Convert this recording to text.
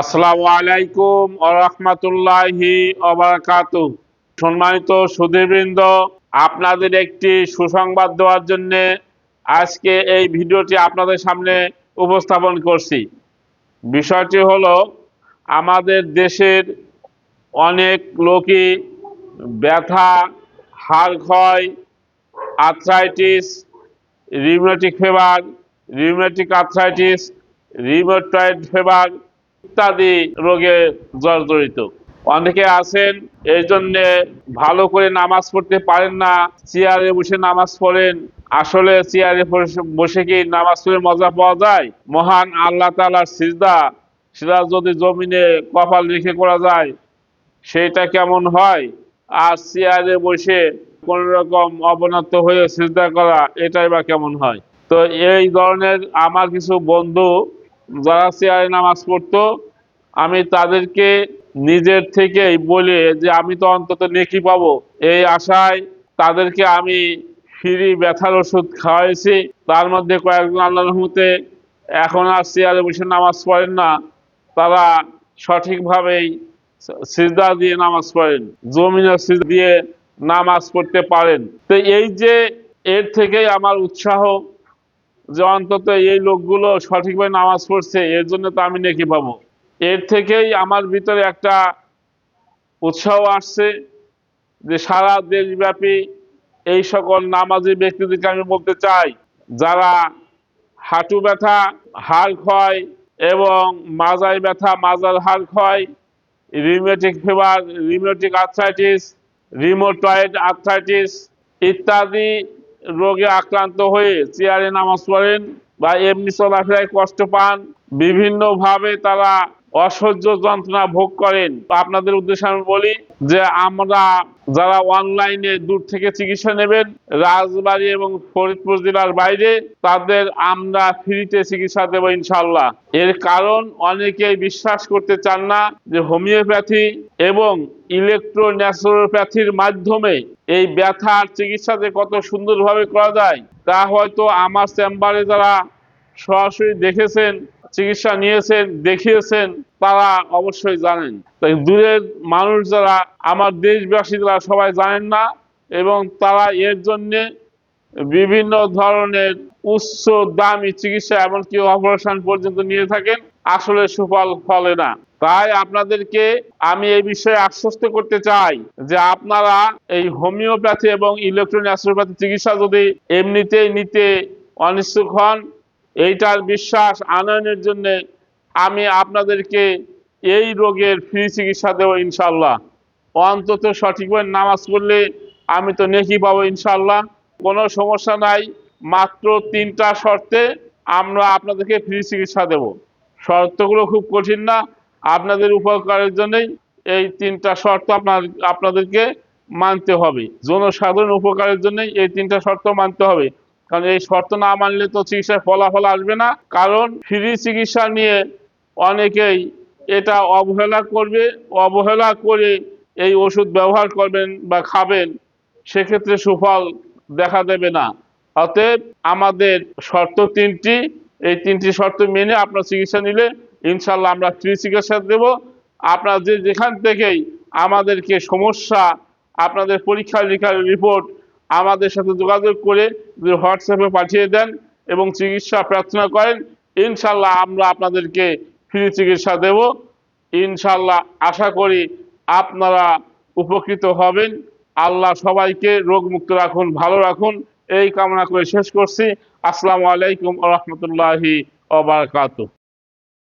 আসসালামু আলাইকুম ওয়া রাহমাতুল্লাহি ওয়া বারাকাতুহু। সম্মানিত সুধীবৃন্দ, আপনাদের একটি সুসংবাদ দেওয়ার জন্য আজকে এই ভিডিওটি আপনাদের সামনে উপস্থাপন করছি। বিষয়টি হলো, আমাদের দেশের অনেক লোকই ব্যথা, হাড় ক্ষয়, arthritis, rheumatic fever, rheumatic arthritis, rheumatoid fever ইত্যাদি রোগে জর্জরিত। অনেকে আছেন এই জন্য ভালো করে নামাজ পড়তে পারেন না, চেয়ারে বসে নামাজ পড়েন। আসলে চেয়ারে বসে কি নামাজ পড়ে মজা পাওয়া যায়? মহান আল্লাহ তাআলার সিজদা, সেটা যদি জমিনে কপাল রেখে করা যায় সেটা কেমন হয়, আর চেয়ারে বসে কোন রকম অবনত হয়ে সিজদা করা, এটাই বা কেমন হয়? তো এই ধরনের আমার কিছু বন্ধু যারা চেয়ারে নামাজ পড়তো, আমি তাদেরকে নিজের থেকেই বলে যে আমি তো অন্তত নেকি পাবো, এই আশায় তাদেরকে আমি ফ্রি ব্যথার ওষুধ খাওয়াইছি। তার মধ্যে কয়েকজন আল্লাহর রহমতে এখন আর চেয়ারে বসে নামাজ পড়েন না, তারা সঠিকভাবেই সিজদা দিয়ে নামাজ পড়েন, জমিনে সিজদা দিয়ে নামাজ পড়তে পারেন। তো এই যে এর থেকেই আমার উৎসাহ যে অন্তত এই লোকগুলো সঠিকভাবে নামাজ পড়ছে, এর জন্য তো আমি নেকি পাবো। এর থেকেই আমার ভিতরে একটা উৎসাহ আসছে যে সারা দেশব্যাপী এই সকল নামাজি ব্যক্তিদেরকে আমি বলতে চাই, যারা হাঁটু ব্যথা, হাড় ক্ষয় এবং মাজায় ব্যথা, মাজার হাড় ক্ষয়, rheumatic fever, rheumatic arthritis, rheumatoid arthritis ইত্যাদি রোগে আক্রান্ত হয়ে চেয়ারে নামাজ পড়েন বা এমনি চলাফেরায় কষ্ট পান, বিভিন্নভাবে তারা অসহ্য যন্ত্রণা ভোগ করেন। আপনাদের উদ্দেশ্যে আমি বলি যে আমরা যারা অনলাইনে দূর থেকে চিকিৎসা নেবেন, রাজবাড়ী এবং ফরিদপুর জেলার বাইরে, তাদের আমরা ফ্রিতে চিকিৎসা দেবো ইনশাল্লাহ। এর কারণ অনেকেই বিশ্বাস করতে চান না যে হোমিওপ্যাথি এবং ইলেকট্রোন্যাচুরোপ্যাথির মাধ্যমে এই ব্যথার চিকিৎসা যে কত সুন্দরভাবে করা যায়, তা হয়তো আমার চেম্বারে যারা সরাসরি দেখেছেন, চিকিৎসা নিয়েছেন, দেখিয়েছেন, তারা অবশ্যই জানেন। তাই দূরের মানুষ যারা, আমার দেশবাসী যারা, সবাই জানেন না, এবং তারা এর জন্য বিভিন্ন ধরনের উচ্চ দামি চিকিৎসা, এমনকি অপারেশন পর্যন্ত নিয়ে থাকেন, আসলে সুফল ফলে না। তাই আপনাদেরকে আমি এই বিষয়ে আশ্বস্ত করতে চাই যে আপনারা এই হোমিওপ্যাথি এবং ইলেকট্রোন্যাচুরোপ্যাথি চিকিৎসা যদি এমনিতেই নিতে অনিচ্ছুক হন, এইটার বিশ্বাস আনয়নের জন্য আমি আপনাদেরকে এই রোগের ফ্রি চিকিৎসা দেবো ইনশাল্লাহ। অন্তত সঠিকভাবে নামাজ পড়লে আমি তো নেকি পাবো ইনশাল্লাহ। কোনো সমস্যা নাই, মাত্র 3টা শর্তে আমরা আপনাদেরকে ফ্রি চিকিৎসা দেব। শর্তগুলো খুব কঠিন না, আপনাদের উপকারের জন্যই এই 3টা শর্ত আপনাদেরকে মানতে হবে। জনসাধারণ উপকারের জন্যই এই 3টা শর্ত মানতে হবে, কারণ এই শর্ত না মানলে তো চিকিৎসার ফলাফল আসবে না। কারণ ফ্রি চিকিৎসা নিয়ে অনেকেই এটা অবহেলা করবে, অবহেলা করে এই ওষুধ ব্যবহার করবেন বা খাবেন, সেক্ষেত্রে সুফল দেখা দেবে না। অতএব আমাদের শর্ত 3টি, এই 3টি শর্ত মেনে আপনার চিকিৎসা নিলে ইনশাল্লাহ আমরা ফ্রি চিকিৎসা দেব। আপনার যেখান থেকেই আমাদেরকে সমস্যা, আপনাদের পরীক্ষা নিরীক্ষার রিপোর্ট আমাদের সাথে যোগাযোগ করে হোয়াটসঅ্যাপে পাঠিয়ে দেন এবং চিকিৎসা প্রার্থনা করেন, ইনশাল্লাহ আমরা আপনাদেরকে ফ্রি চিকিৎসা দেব। ইনশাল্লাহ আশা করি আপনারা উপকৃত হবেন। আল্লাহ সবাইকে রোগমুক্ত রাখুন, ভালো রাখুন, এই কামনা করে শেষ করছি। আসসালামু আলাইকুম ওয়া রাহমাতুল্লাহি ওয়া বারাকাতুহু।